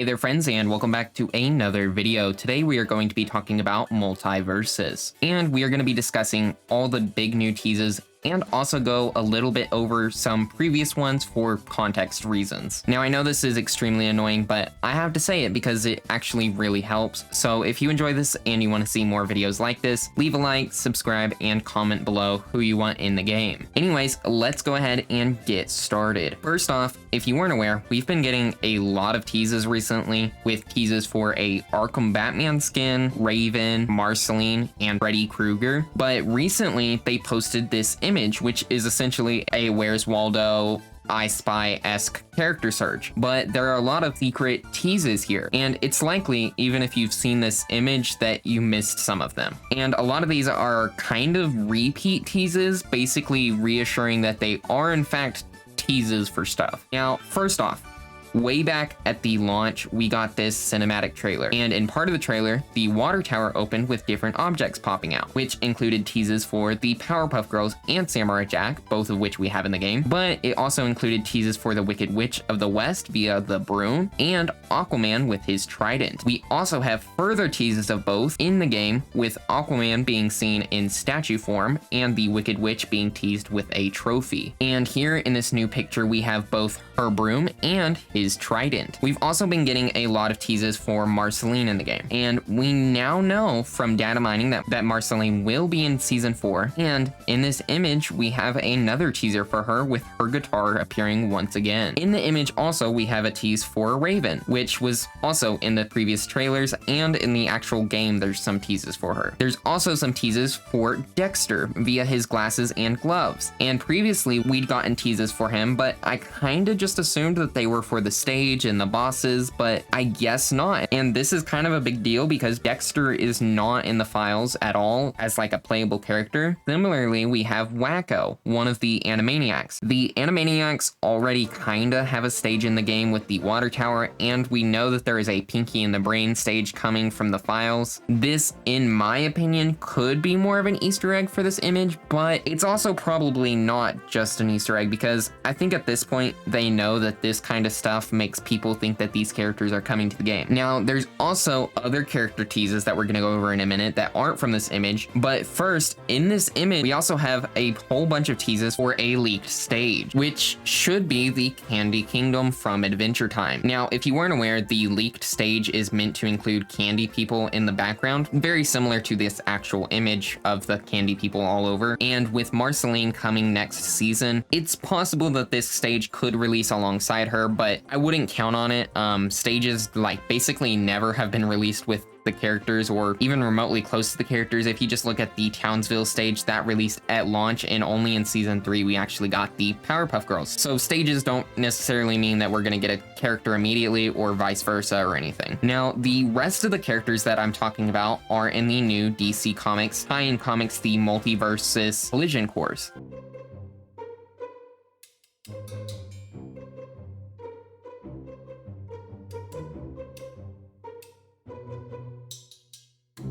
Hey there friends, and welcome back to another video. Today we are going to be talking about MultiVersus, and we are going to be discussing all the big new teases and also go a little bit over some previous ones for context reasons. Now I know this is extremely annoying, but I have to say it because it actually really helps. So if you enjoy this and you want to see more videos like this, leave a like, subscribe, and comment below who you want in the game. Anyways, let's go ahead and get started. First off, if you weren't aware, we've been getting a lot of teases recently, with teases for a Arkham Batman skin, Raven, Marceline, and Freddy Krueger. But recently they posted this image, which is essentially a Where's Waldo, I Spy-esque character search, but there are a lot of secret teases here, and it's likely, even if you've seen this image, that you missed some of them. And a lot of these are kind of repeat teases, basically reassuring that they are in fact teases for stuff. Now, first off, way back at the launch, we got this cinematic trailer, and in part of the trailer, the water tower opened with different objects popping out, which included teases for the Powerpuff Girls and Samurai Jack, both of which we have in the game, but it also included teases for the Wicked Witch of the West via the broom, and Aquaman with his trident. We also have further teases of both in the game, with Aquaman being seen in statue form, and the Wicked Witch being teased with a trophy. And here in this new picture, we have both her broom and his trident. We've also been getting a lot of teases for Marceline in the game, and we now know from data mining that Marceline will be in season 4, and in this image we have another teaser for her with her guitar appearing once again. In the image also we have a tease for Raven, which was also in the previous trailers, and in the actual game there's some teases for her. There's also some teases for Dexter via his glasses and gloves, and previously we'd gotten teases for him, but I kinda just assumed that they were for the stage and the bosses, but I guess not. And this is kind of a big deal because Dexter is not in the files at all as like a playable character. Similarly, we have Wacko, one of the Animaniacs. The Animaniacs already kinda have a stage in the game with the water tower, and we know that there is a Pinky in the Brain stage coming from the files. This, in my opinion, could be more of an Easter egg for this image, but it's also probably not just an Easter egg, because I think at this point they know that this kind of stuff makes people think that these characters are coming to the game. Now, there's also other character teases that we're gonna go over in a minute that aren't from this image, but first, in this image, we also have a whole bunch of teases for a leaked stage, which should be the Candy Kingdom from Adventure Time. Now, if you weren't aware, the leaked stage is meant to include candy people in the background, very similar to this actual image of the candy people all over, and with Marceline coming next season, it's possible that this stage could release alongside her, but I wouldn't count on it. Stages like basically never have been released with the characters or even remotely close to the characters. If you just look at the Townsville stage that released at launch, and only in season 3 we actually got the Powerpuff Girls. So stages don't necessarily mean that we're gonna get a character immediately or vice versa or anything. Now, the rest of the characters that I'm talking about are in the new DC Comics tie-in comics, the MultiVersus Collision Course.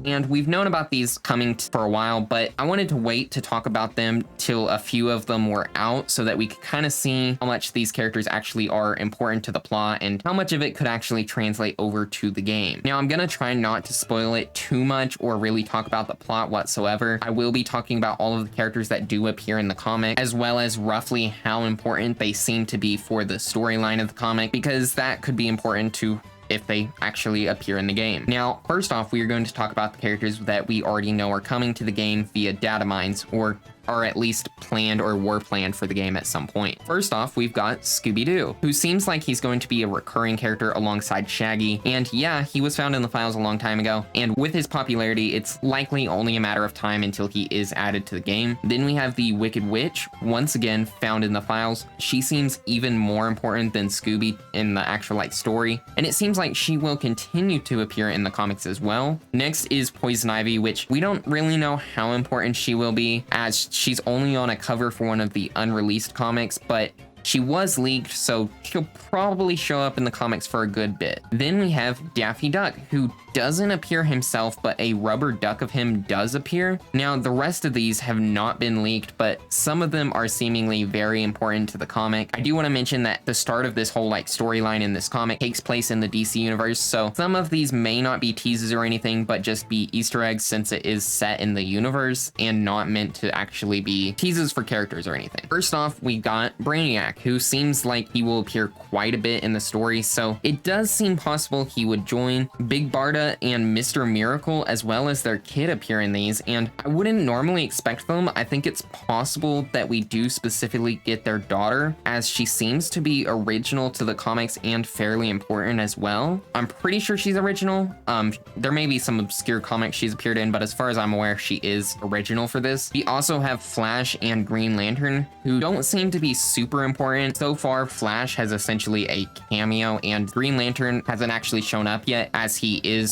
And we've known about these coming for a while, but I wanted to wait to talk about them till a few of them were out so that we could kind of see how much these characters actually are important to the plot and how much of it could actually translate over to the game. Now, I'm gonna try not to spoil it too much or really talk about the plot whatsoever. I will be talking about all of the characters that do appear in the comic, as well as roughly how important they seem to be for the storyline of the comic, because that could be important to if they actually appear in the game. Now, first off, we are going to talk about the characters that we already know are coming to the game via data mines, or are at least planned or were planned for the game at some point. First off, we've got Scooby-Doo, who seems like he's going to be a recurring character alongside Shaggy, and yeah, he was found in the files a long time ago, and with his popularity, it's likely only a matter of time until he is added to the game. Then we have the Wicked Witch, once again found in the files. She seems even more important than Scooby in the actual story, and it seems like she will continue to appear in the comics as well. Next is Poison Ivy, which we don't really know how important she will be, as she's only on a cover for one of the unreleased comics, but she was leaked, so she'll probably show up in the comics for a good bit. Then we have Daffy Duck, who doesn't appear himself, but a rubber duck of him does appear. Now, the rest of these have not been leaked, but some of them are seemingly very important to the comic. I do want to mention that the start of this whole storyline in this comic takes place in the DC universe, so some of these may not be teases or anything, but just be Easter eggs since it is set in the universe and not meant to actually be teases for characters or anything. First off, we got Brainiac, who seems like he will appear quite a bit in the story, so it does seem possible he would join. Big Barda and Mr. Miracle, as well as their kid, appear in these, and I wouldn't normally expect them. I think it's possible that we do specifically get their daughter, as she seems to be original to the comics and fairly important as well. I'm pretty sure she's original. There may be some obscure comics she's appeared in, but as far as I'm aware, she is original for this. We also have Flash and Green Lantern, who don't seem to be super important. So far, Flash has essentially a cameo, and Green Lantern hasn't actually shown up yet, as he is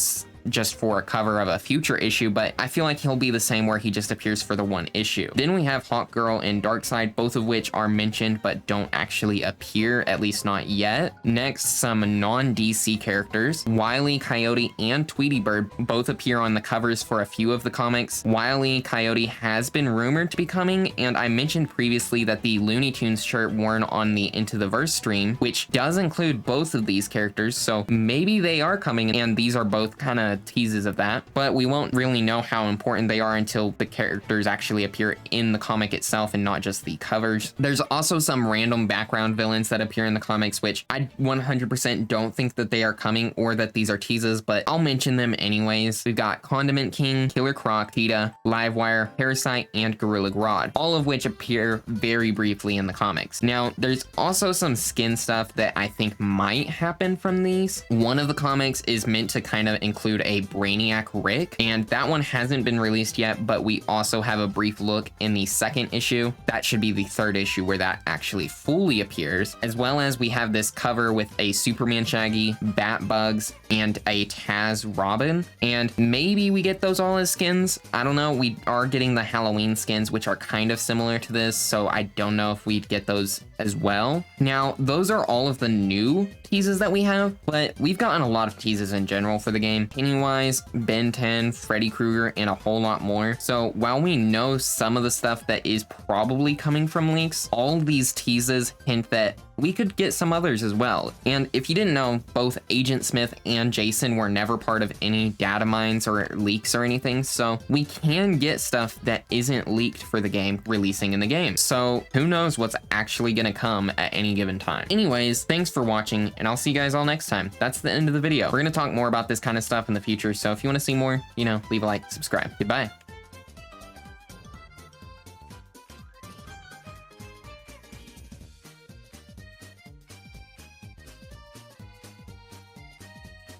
just for a cover of a future issue, but I feel like he'll be the same where he just appears for the one issue. Then we have Hawkgirl and Darkseid, both of which are mentioned but don't actually appear, at least not yet. Next, some non-DC characters. Wile E. Coyote and Tweety Bird both appear on the covers for a few of the comics. Wile E. Coyote has been rumored to be coming, and I mentioned previously that the Looney Tunes shirt worn on the Into the Verse stream, which does include both of these characters, so maybe they are coming, and these are both kind of teases of that, but we won't really know how important they are until the characters actually appear in the comic itself and not just the covers. There's also some random background villains that appear in the comics, which I 100% don't think that they are coming or that these are teases, but I'll mention them anyways. We've got Condiment King, Killer Croc, Cheetah, Livewire, Parasite, and Gorilla Grodd, all of which appear very briefly in the comics. Now, there's also some skin stuff that I think might happen from these. One of the comics is meant to kind of include a Brainiac Rick, and that one hasn't been released yet, but we also have a brief look in the second issue. That should be the third issue where that actually fully appears, as well as we have this cover with a Superman Shaggy, Bat Bugs, and a Taz Robin, and maybe we get those all as skins. I don't know. We are getting the Halloween skins, which are kind of similar to this, so I don't know if we'd get those as well. Now, those are all of the new teases that we have, but we've gotten a lot of teases in general for the game. Pennywise, Ben 10, Freddy Krueger, and a whole lot more. So while we know some of the stuff that is probably coming from leaks, all these teases hint that we could get some others as well. And if you didn't know, both Agent Smith and Jason were never part of any data mines or leaks or anything, so we can get stuff that isn't leaked for the game releasing in the game. So who knows what's actually gonna come at any given time. Anyways, thanks for watching, and I'll see you guys all next time. That's the end of the video. We're gonna talk more about this kind of stuff in the future, so if you wanna see more, leave a like, subscribe. Goodbye.